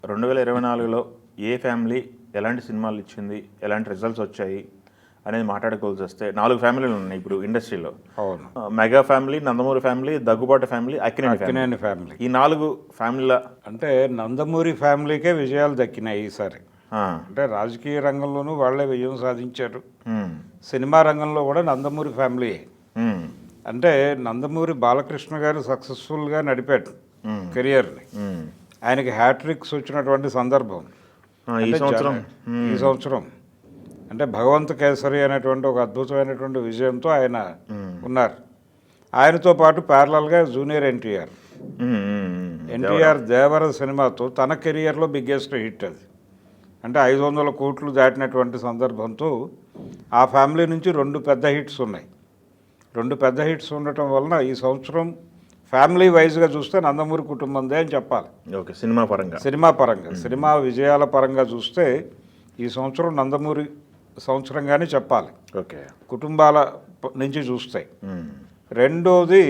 2024లో ఏ family ఎలాంటి సినిమాలు ఇచ్చింది, ఎలాంటి రిజల్ట్స్ వచ్చాయి అనేది మాట్లాడుకోవాల్సి వస్తే 4 ఫ్యామిలీలు ఉన్నాయి ఇప్పుడు ఇండస్ట్రీలో. అవును. Mega family, Nandamuri family, Daggubati family, Akkineni family. ఈ 4 ఫ్యామిలీల అంటే నందమూరి ఫ్యామిలీకే విజయాలు దక్కినాయి ఈసారి. అంటే రాజకీయ రంగంలోనూ వాళ్ళే విజయం సాధించారు. సినిమా రంగంలో కూడా నందమూరి ఫ్యామిలీ. అంటే నందమూరి బాలకృష్ణ గారు సక్సెస్ఫుల్గా నడిపాడు కెరియర్ని. ఆయనకి హ్యాట్రిక్స్ వచ్చినటువంటి సందర్భం ఈ సంవత్సరం అంటే భగవంత్ కేసరి అనేటువంటి ఒక అద్భుతమైనటువంటి విజయంతో ఆయన ఉన్నారు. ఆయనతో పాటు ప్యారలల్గా జూనియర్ ఎన్టీఆర్ దేవర సినిమాతో తన కెరియర్లో బిగ్గెస్ట్ హిట్ అది. అంటే 500 కోట్లు దాటినటువంటి సందర్భంతో ఆ ఫ్యామిలీ నుంచి 2 పెద్ద హిట్స్ ఉన్నాయి. 2 పెద్ద హిట్స్ ఉండటం వలన ఈ సంవత్సరం ఫ్యామిలీ వైజ్గా చూస్తే నందమూరి కుటుంబందే అని చెప్పాలి. ఓకే, సినిమా పరంగా సినిమా విజయాల పరంగా చూస్తే ఈ సంవత్సరం నందమూరి సంవత్సరంగానే చెప్పాలి. ఓకే, కుటుంబాల నుంచి చూస్తే. రెండోది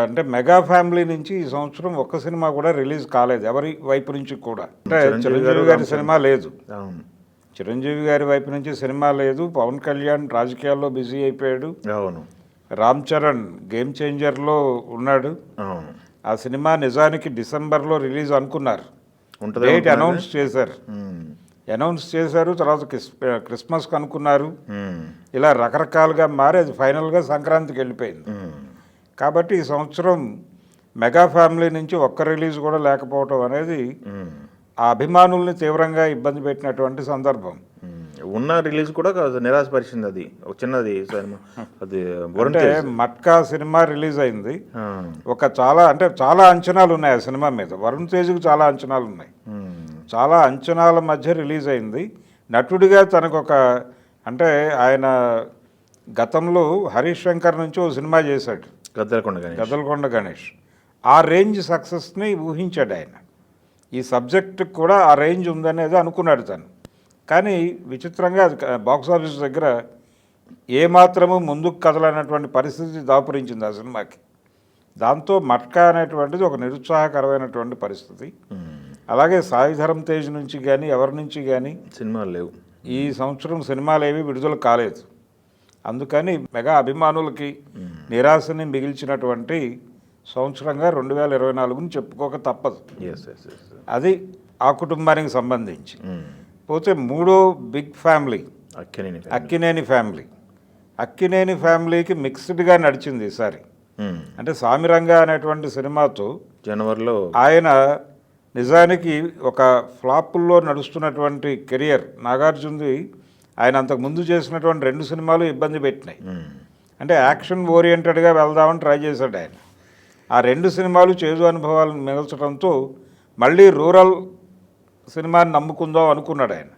అంటే మెగా ఫ్యామిలీ నుంచి ఈ సంవత్సరం ఒక్క సినిమా కూడా రిలీజ్ కాలేదు ఎవరి వైపు నుంచి కూడా. అంటే చిరంజీవి గారి సినిమా లేదు, చిరంజీవి గారి వైపు నుంచి సినిమా లేదు. పవన్ కళ్యాణ్ రాజకీయాల్లో బిజీ అయిపోయాడు. అవును. రామ్ చరణ్ గేమ్ చేంజర్లో ఉన్నాడు. ఆ సినిమా నిజానికి డిసెంబర్లో రిలీజ్ అనుకున్నారు, డేట్ అనౌన్స్ చేశారు. తర్వాత క్రిస్మస్కి అనుకున్నారు. ఇలా రకరకాలుగా మారి అది ఫైనల్గా సంక్రాంతికి వెళ్ళిపోయింది. కాబట్టి ఈ సంవత్సరం మెగా ఫ్యామిలీ నుంచి ఒక్క రిలీజ్ కూడా లేకపోవటం అనేది ఆ అభిమానుల్ని తీవ్రంగా ఇబ్బంది పెట్టినటువంటి సందర్భం. ఉన్న రిలీజ్ కూడా నిరాశపరిచింది. అది ఒక చిన్నది సినిమా, అది అంటే మట్కా సినిమా రిలీజ్ అయింది. చాలా అంచనాలు ఉన్నాయి ఆ సినిమా మీద. వరుణ్ తేజ్కి చాలా అంచనాలు ఉన్నాయి. చాలా అంచనాల మధ్య రిలీజ్ అయింది. నటుడిగా తనకు అంటే ఆయన గతంలో హరీష్ శంకర్ నుంచి ఓ సినిమా చేశాడు, గద్దలకొండ గణేష్. ఆ రేంజ్ సక్సెస్ని ఊహించాడు ఆయన. ఈ సబ్జెక్ట్ కూడా ఆ రేంజ్ ఉందనేది అనుకున్నాడు తను. కానీ విచిత్రంగా అది బాక్స్ ఆఫీస్ దగ్గర ఏమాత్రము ముందుకు కదలనటువంటి పరిస్థితి దాపురించింది ఆ సినిమాకి. దాంతో మట్కా అనేటువంటిది ఒక నిరుత్సాహకరమైనటువంటి పరిస్థితి. అలాగే సాయి ధరమ్ తేజ్ నుంచి కానీ ఎవరి నుంచి కానీ సినిమాలు లేవు. ఈ సంవత్సరం సినిమాలు ఏవి విడుదల కాలేదు. అందుకని మెగా అభిమానులకి నిరాశని మిగిల్చినటువంటి సంవత్సరంగా 2024ని చెప్పుకోక తప్పదు. అది ఆ కుటుంబానికి సంబంధించి. పోతే మూడో బిగ్ ఫ్యామిలీ అక్కినేని ఫ్యామిలీకి మిక్స్డ్గా నడిచింది ఈసారి. అంటే సామిరంగ అనేటువంటి సినిమాతో జనవరిలో ఆయన నిజానికి ఒక ఫ్లాపుల్లో నడుస్తున్నటువంటి కెరియర్. నాగార్జునది ఆయన అంతకుముందు చేసినటువంటి 2 సినిమాలు ఇబ్బంది పెట్టినాయి. అంటే యాక్షన్ ఓరియంటెడ్గా వెళ్దామని ట్రై చేశాడు ఆయన. ఆ 2 సినిమాలు చేదు అనుభవాలను మిగల్చడంతో మళ్ళీ రూరల్ సినిమాని నమ్ముకుందాం అనుకున్నాడు ఆయన.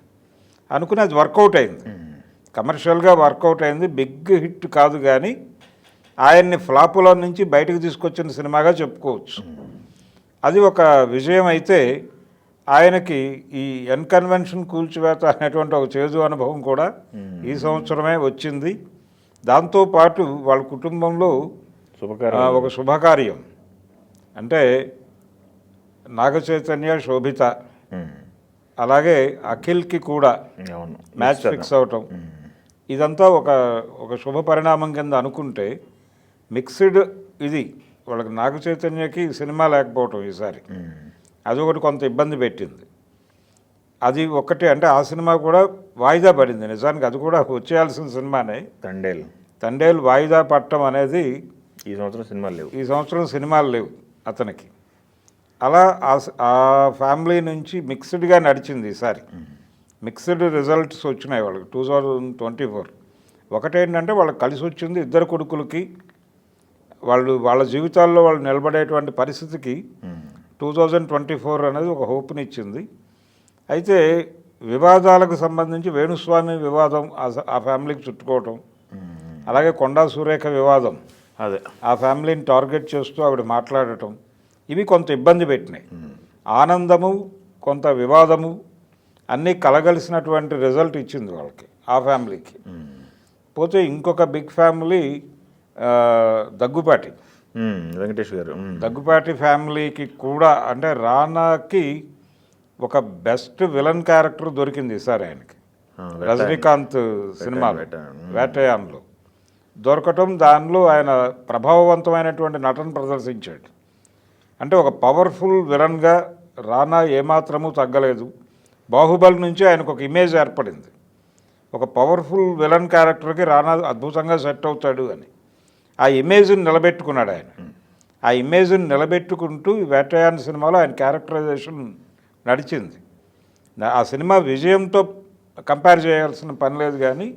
అనుకుని అది వర్కౌట్ అయింది, కమర్షియల్గా వర్కౌట్ అయింది. బిగ్ హిట్ కాదు కానీ ఆయన్ని ఫ్లాపులో నుంచి బయటకు తీసుకొచ్చిన సినిమాగా చెప్పుకోవచ్చు. అది ఒక విజయం. అయితే ఆయనకి ఈ ఎన్కన్వెన్షన్ కూల్చివేత అనేటువంటి ఒక చేదు అనుభవం కూడా ఈ సంవత్సరమే వచ్చింది. దాంతోపాటు వాళ్ళ కుటుంబంలో ఒక శుభకార్యం, అంటే నాగచైతన్య, శోభిత, అలాగే అఖిల్కి కూడా మ్యాచ్ ఫిక్స్ అవటం, ఇదంతా ఒక శుభ పరిణామం కింద అనుకుంటే మిక్స్డ్. ఇది వాళ్ళకి నాగచైతన్యకి సినిమా లేకపోవటం ఈసారి అదొకటి కొంత ఇబ్బంది పెట్టింది. అది ఒకటి. అంటే ఆ సినిమా కూడా వాయిదా పడింది. నిజానికి అది కూడా వచ్చేయాల్సిన సినిమానే. తండేలు వాయిదా పడటం అనేది ఈ సంవత్సరం సినిమాలు లేవు అతనికి. అలా ఆ ఫ్యామిలీ నుంచి మిక్స్డ్గా నడిచింది ఈసారి. మిక్స్డ్ రిజల్ట్స్ వచ్చినాయి వాళ్ళకి 2024. ఒకటేంటంటే వాళ్ళకి కలిసి వచ్చింది, 2 కొడుకులకి వాళ్ళ జీవితాల్లో వాళ్ళు నిలబడేటువంటి పరిస్థితికి 2024 అనేది ఒక హోప్నిచ్చింది. అయితే వివాదాలకు సంబంధించి వేణుస్వామి వివాదం ఆ ఫ్యామిలీకి చుట్టుకోవటం, అలాగే కొండా సురేఖ వివాదం ఆ ఫ్యామిలీని టార్గెట్ చేస్తూ ఆవిడ మాట్లాడటం, ఇవి కొంత ఇబ్బంది పెట్టినాయి. ఆనందము కొంత వివాదము అన్నీ కలగలిసినటువంటి రిజల్ట్ ఇచ్చింది వాళ్ళకి, ఆ ఫ్యామిలీకి. పోతే ఇంకొక బిగ్ ఫ్యామిలీ వెంకటేష్ గారు. దగ్గుపాటి ఫ్యామిలీకి కూడా, అంటే రానాకి ఒక బెస్ట్ విలన్ క్యారెక్టర్ దొరికింది సార్ ఆయనకి రజనీకాంత్ సినిమాలో వేటయాన్లో దొరకటం, దానిలో ఆయన ప్రభావవంతమైనటువంటి నటన ప్రదర్శించాడు. అంటే ఒక పవర్ఫుల్ విలన్గా రానా ఏమాత్రమూ తగ్గలేదు. బాహుబలి నుంచి ఆయనకు ఒక ఇమేజ్ ఏర్పడింది, ఒక పవర్ఫుల్ విలన్ క్యారెక్టర్కి రానా అద్భుతంగా సెట్ అవుతాడు అని. ఆ ఇమేజ్ని నిలబెట్టుకున్నాడు ఆయన. ఆ ఇమేజ్ని నిలబెట్టుకుంటూ ఈ వేటయాన్ సినిమాలో ఆయన క్యారెక్టరైజేషన్ నడిచింది. ఆ సినిమా విజయంతో కంపేర్ చేయాల్సిన పని లేదు, కానీ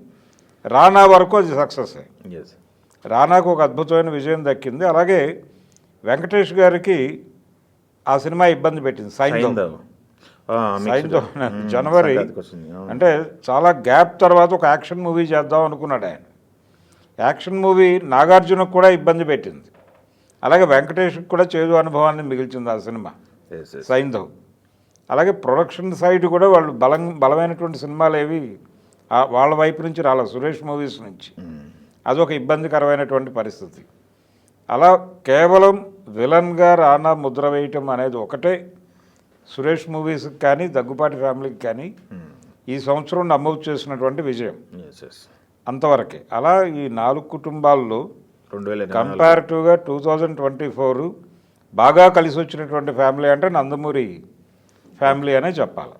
రానా వరకు అది సక్సెస్. రానాకు ఒక అద్భుతమైన విజయం దక్కింది. అలాగే వెంకటేష్ గారికి ఆ సినిమా ఇబ్బంది పెట్టింది. సైంధవ్ జనవరి అంటే చాలా గ్యాప్ తర్వాత ఒక యాక్షన్ మూవీ చేద్దాం అనుకున్నాడు ఆయన. యాక్షన్ మూవీ నాగార్జునకు కూడా ఇబ్బంది పెట్టింది, అలాగే వెంకటేష్కి కూడా చేదు అనుభవాన్ని మిగిల్చింది ఆ సినిమా సైంధవ్. అలాగే ప్రొడక్షన్ సైడ్ కూడా వాళ్ళు బలమైనటువంటి సినిమాలు ఏవి వాళ్ళ వైపు నుంచి రాలేదు, సురేష్ మూవీస్ నుంచి. అదొక ఇబ్బందికరమైనటువంటి పరిస్థితి. అలా కేవలం విలన్గా రానా ముద్ర వేయటం అనేది ఒకటే సురేష్ మూవీస్కి కానీ దగ్గుపాటి ఫ్యామిలీకి కానీ ఈ సంవత్సరం నమోదు చేసినటువంటి విజయం అంతవరకే. అలా ఈ 4 కుటుంబాల్లో కంపారిటివ్గా 2024 బాగా కలిసి వచ్చినటువంటి ఫ్యామిలీ అంటే నందమూరి ఫ్యామిలీ అనే చెప్పాలి.